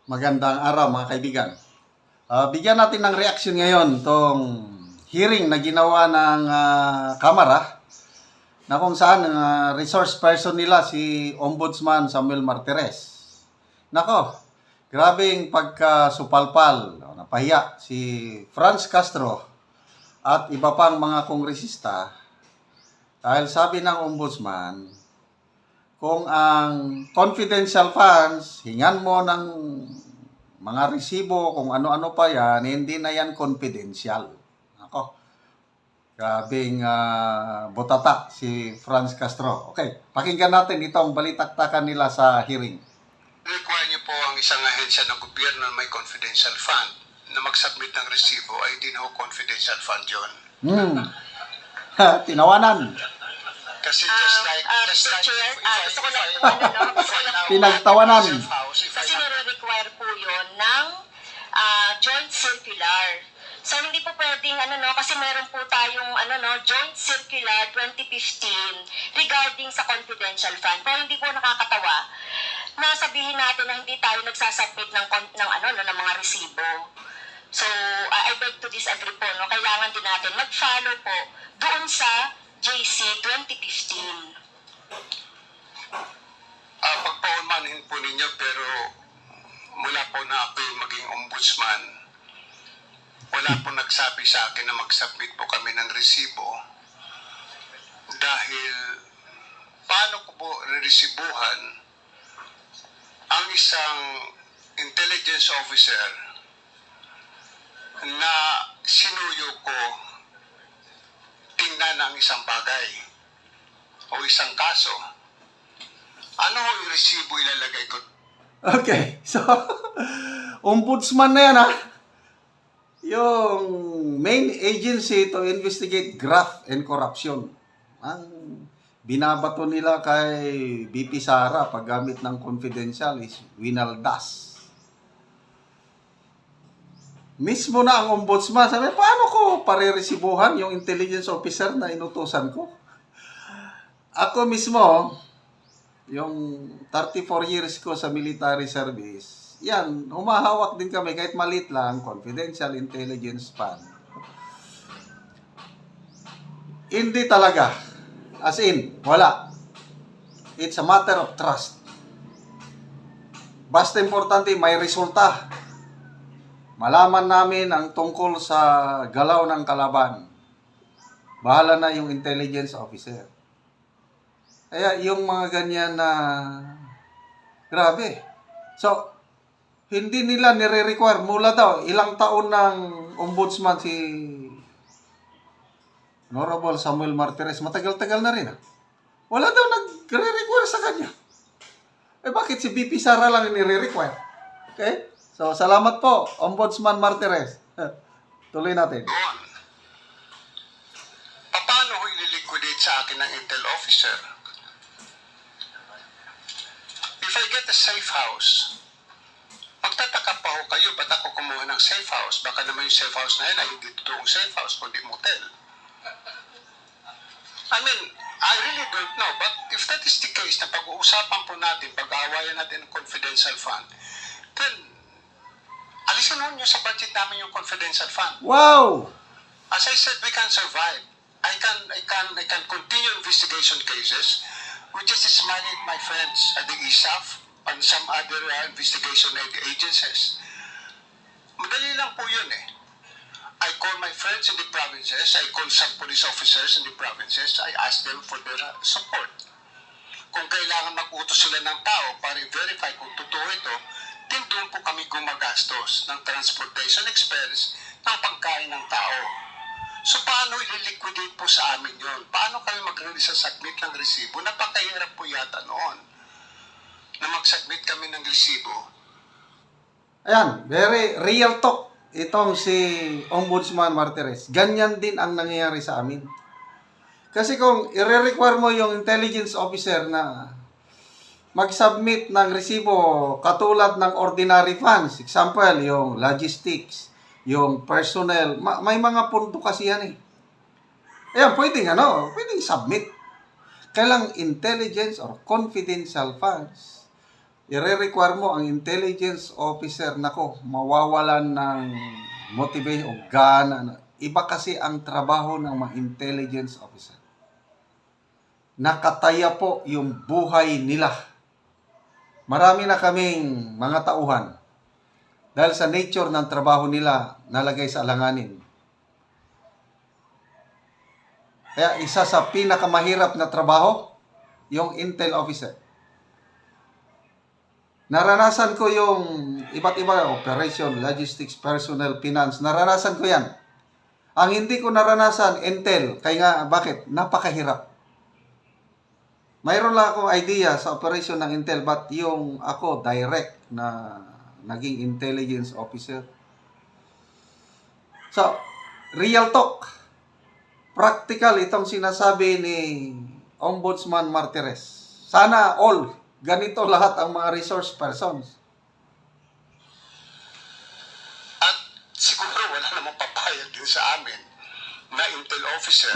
Magandang araw mga kaibigan. Bigyan natin ng reaksyon ngayon tong hearing na ginawa ng Kamara na kung saan resource person nila si Ombudsman Samuel Martires. Nako, grabing pagkasupalpal, napahiya si Franz Castro at iba pang mga kongresista dahil sabi ng Ombudsman, kung ang confidential funds, hingan mo ng mga resibo, kung ano-ano pa yan, hindi na yan confidential. Ako, grabing butata si Franz Castro. Okay, pakinggan natin itong balitaktakan nila sa hearing. Require niyo po ang isang ahensya ng gobyerno na may confidential fund na mag-submit ng resibo ay hindi na ho confidential fund yun. Tinawanan. Kasi just like Mr. Chair, gusto ko lang Pinagtawanan. kasi nire-require po yun ng joint circular. So, hindi po pwedeng, kasi meron po tayong, joint circular 2015 regarding sa confidential fund. Pero hindi po nakakatawa na sabihin natin na hindi tayo nagsasubmit ng mga resibo. So, I beg to disagree po, no? Kailangan din natin mag-follow po doon sa JC 2015. Pagpaumanhin po ninyo, pero mula po na ako yung maging ombudsman, wala po nagsabi sa akin na mag-submit po kami ng resibo dahil paano ko po reresibuhan ang isang intelligence officer na sinuyo ko tingnan ang isang bagay o isang kaso. Ano yung resibo ilalagay ko? Okay, so, ombudsman na yan yung main agency to investigate graft and corruption. Ang binabato nila kay BP Sara paggamit ng confidential is winaldas. Mismo na ang ombudsman, sabi, paano ko pareresibuhan yung intelligence officer na inutusan ko? Ako mismo, yung 34 years ko sa military service, yan, humahawak din kami kahit maliit lang, confidential intelligence fund. Hindi talaga. As in, wala. It's a matter of trust. Basta importante, may resulta. Malaman namin ang tungkol sa galaw ng kalaban. Bahala na yung intelligence officer. Kaya yung mga ganyan na grabe. So, hindi nila nire-require mula daw ilang taon ng ombudsman si Honorable Samuel Martires. Matagal-tagal na rin. Wala daw nagre-require sa kanya. Bakit si BP Sara lang nire-require? Okay? So, salamat po, Ombudsman Martires. Tuloy natin. Doon. Paano ko ililiquidate sa akin ng intel officer? If I get a safe house, magtataka pa ho kayo, ba't ako kumuha ng safe house? Baka naman yung safe house na yan ay hindi totoong safe house, kundi motel. I mean, I really don't know. But if that is the case, na pag-uusapan po natin, pag-aawayan natin ng confidential fund, then, alisin mo nyo sa budget namin yung confidential fund. Wow! As I said, we can survive. I can continue investigation cases with just as my friends at the ISAF and some other investigation agencies. Madali lang po yun eh. I call my friends in the provinces, I call some police officers in the provinces, I ask them for their support. Kung kailangan mag-utos sila ng tao para i-verify kung totoo ito, din doon po kami gumagastos ng transportation expense ng pagkain ng tao. So paano i-liquidate po sa amin yun? Paano kami mag-release sa submit ng resibo? Napakahirap po yata noon na mag-submit kami ng resibo. Ayan, very real talk itong si Ombudsman Martires. Ganyan din ang nangyayari sa amin. Kasi kung i-require mo yung intelligence officer na mag-submit ng resibo katulad ng ordinary funds, example, yung logistics, yung personnel, may mga pundo kasi yan eh. Ayan, pwedeng submit. Kailang intelligence or confidential funds, i-require mo ang intelligence officer, nako, mawawalan ng motivation o gana. Iba kasi ang trabaho ng mga intelligence officer. Nakataya po yung buhay nila. Marami na kaming mga tauhan dahil sa nature ng trabaho nila nalagay sa alanganin. Kaya isa sa pinakamahirap na trabaho, yung intel officer. Naranasan ko yung iba't iba, operation, logistics, personnel, finance. Naranasan ko yan. Ang hindi ko naranasan, intel. Kaya nga, bakit? Napakahirap. Mayroon lang akong idea sa operation ng intel, but yung ako, direct na naging intelligence officer. So, real talk. Practical itong sinasabi ni Ombudsman Martires. Sana all, ganito lahat ang mga resource persons. At siguro wala namang papayag din sa amin na intel officer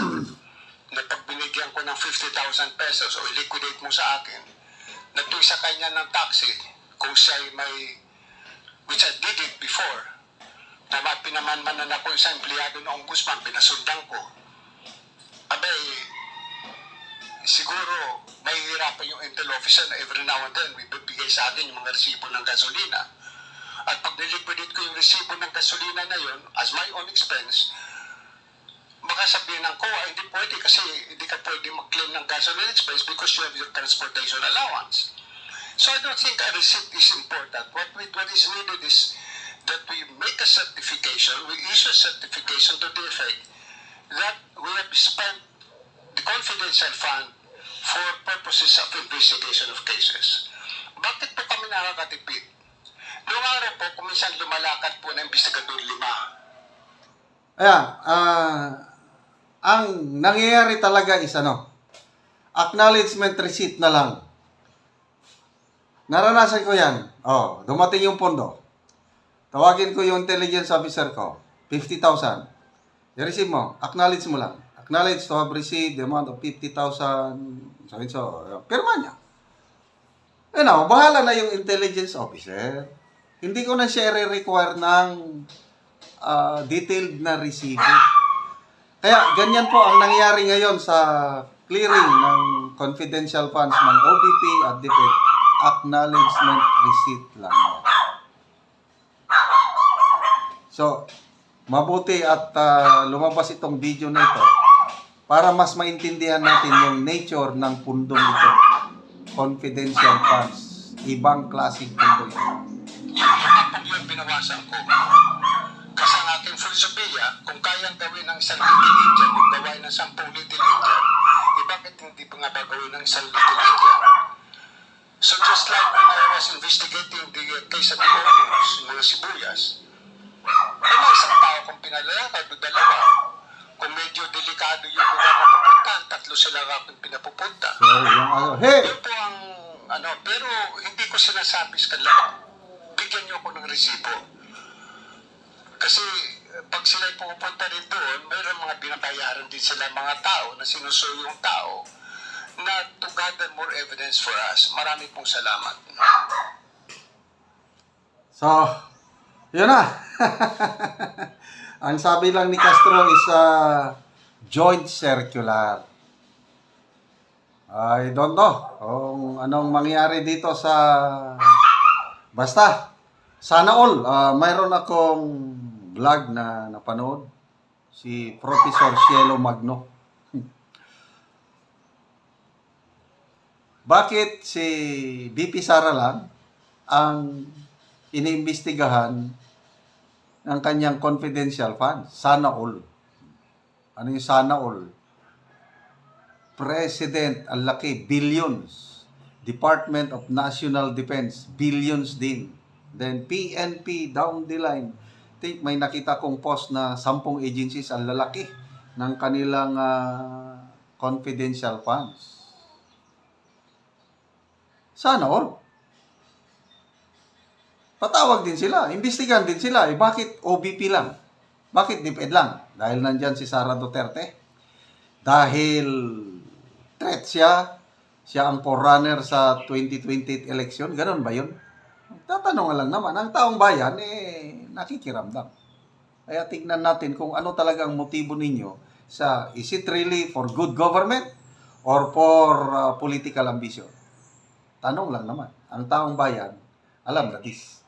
na pag binigyan ko ng 50,000 pesos o i-liquidate mo sa akin, na tuwi sa kanya ng taxi kung siya may, which I did it before, na pinamanmanan ako isang empleyado ng ombudsman, pinasundan ko. Abay, siguro mahihirapan yung intel officer na every now and then may bibigay sa akin yung mga resibo ng gasolina. At pag niliquidate ko yung resibo ng gasolina na yun, as my own expense, baka sabihin ng COA, hindi pwede kasi hindi ka pwede mag-claim ng gasoline expense because you have your transportation allowance. So I don't think a receipt is important. What is needed is that we make a certification, we issue a certification to the effect that we have spent the confidential fund for purposes of investigation of cases. Bakit po kami nakakatipid? Noong araw po, kuminsan lumalakad po na investigador 5. Ayan, ang nangyayari talaga is acknowledgement receipt na lang. Naranasan ko yan. Dumating yung pondo. Tawagin ko yung intelligence officer ko. 50,000. I-receive mo. Acknowledge mo lang. Acknowledge to have received the amount of 50,000. So. Pirma niya. Bahala na yung intelligence officer. Hindi ko na siya re-require ng detailed na resibo. Kaya ganyan po ang nangyari ngayon sa clearing ng confidential funds ng OBP at DepEd. Acknowledgement receipt lang. So, mabuti at lumabas itong video na ito para mas maintindihan natin yung nature ng pundong ito. Confidential funds. Ibang klaseng pundo ito. Yung binawasan ko. Kasi ang ating philosophia, kung kayang gawin ng isang little Indian, yung gawain ng 10 little Indian, bakit hindi pa nga gagawin ng isang little Indian? So just like when I was investigating the case of the onions, mga sibuyas, may isang tao kung pinalalakad o 2. Kung medyo delikado yung lugar na pupuntahan, 3 sila akong pinapupunta. Hey! Yun po ang, pero hindi ko sinasabi sa kanila, bigyan niyo ako ng resibo. Kasi pag sila pupunta rin doon, mayroon mga binabayaran din sila mga tao na sinusuyo yung tao na to gather more evidence for us. Marami pong salamat. So, yun na. Ang sabi lang ni Castro is joint circular. I don't know kung anong mangyari dito sa... Basta, sana all. Mayroon akong vlog na napanood. Si Professor Cielo Magno. Bakit si BP Sara lang ang iniimbestigahan ng kanyang confidential funds? Sana all. Ano yung sana all? President, ang laki, billions. Department of National Defense, billions din. Then PNP, down the line. Think may nakita kong post na 10 agencies ang lalaki ng kanilang confidential funds. Sana all. Patawag din sila, imbestigahan din sila. Bakit OBP lang? Bakit DepEd lang? Dahil nandyan si Sara Duterte? Dahil threat siya siya ang forerunner sa 2028 election. Ganon ba yun? Tatanong lang naman, ang taong bayan, nakikiramdam. Kaya tignan natin kung ano talaga ang motibo ninyo sa, is it really for good government or for political ambition? Tanong lang naman. Ang taong bayan, alam na this.